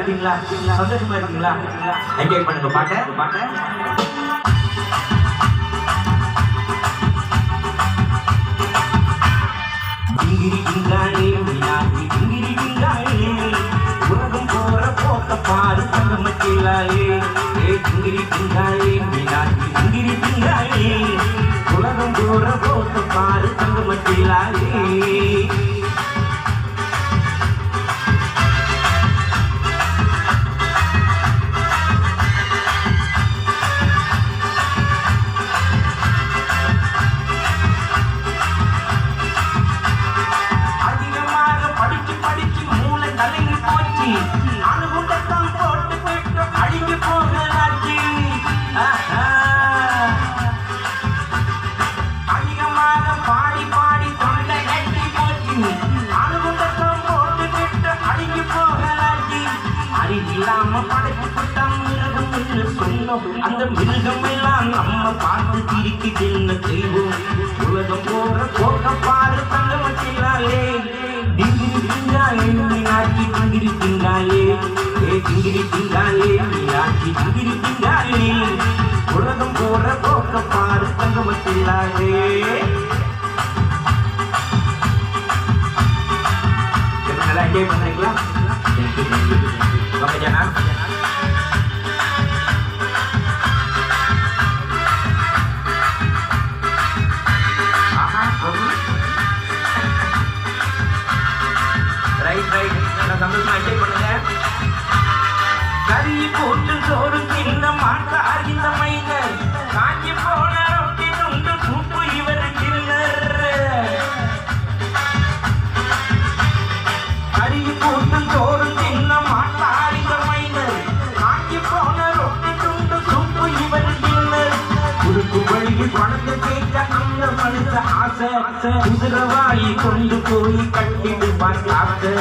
இருக்கீங்களா? சந்தோஷமா இருக்கீங்களா? என்ஜாய் பண்ணுங்க பாட்டை. டிங்கிரி டிங்காலே மீனாட்சி டிங்கிரி டிங்காலே உலகம் போற போக்க பாரு தங்கமச்சிலாலே. டிங்கிரி டிங்காலே மீனாட்சி டிங்கிரி டிங்காலே உலகம் போற போக்க பாரு தங்கமச்சிலாலே. அணுகுண்டத்தான் போட்டு போயிட்டு அழிஞ்சு போகலாச்சு. அதிகமாக பாடி பாடி தொண்டை கட்டி போச்சு. அணுகுண்டத்தான் போட்டு போயிட்டு அழிஞ்சு போகலாச்சு. அறிவில்லாம படைச்சு போட்டான் மிருகம் என்று சொன்னோம். அந்த மிருகம் எல்லாம் நம்ம பார்த்து திரிக்கு என்ன செய்வோம்? உலகம் போற போக்க பாரு தங்கமச்சிலாலே. டிங்கிரி டிங்காலே மீனாட்சி டிங்கிரி டிங்காலே. டிங்கிரி டிங்காலே மீனாட்சி டிங்கிரி டிங்காலே உலகம் போற போக்க பாரு தங்கமச்சிலாலே. நல்லா என்ஜாய் பண்றீங்களா? ஜனா சந்தோஷமா என்ஜாய் பண்ணுங்க. கறி போட்டு சோறு தின்ன மாட்டார் இந்த மைனர். காஞ்சி போன ரொட்டி துண்டு சூப்பு இவர் கிண்ணர். கறி போட்டு சோறு தின்ன மாட்டார் இந்த மைனர். காஞ்சி போன ரொட்டி துண்டு சூப்பு இவர் கிண்ணர். குறுக்கு வழியில் பணத்தை கேட்க அந்த மனுஷ ஆசை. குதிரவாயி கொண்டு போய் கட்டிடுவான் காசை.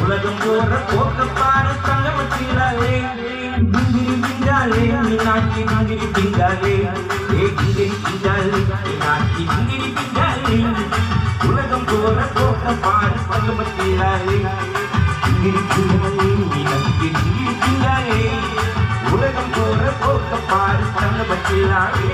உலகம் போற போக்க பாரு தங்கமச்சிலாலே. டிங்கிரி டிங்காலே மீனாட்சி டிங்கிரி டிங்காலே. டிங்கிரி டிங்காலே மீனாட்சி டிங்கிரி டிங்காலே உலகம் போற போக்க பாரு தங்கமச்சிலாலே. டிங்கிரி டிங்காலே மீனாட்சி டிங்கிரி டிங்காலே உலகம் போற போக்க பாரு தங்கமச்சிலாலே.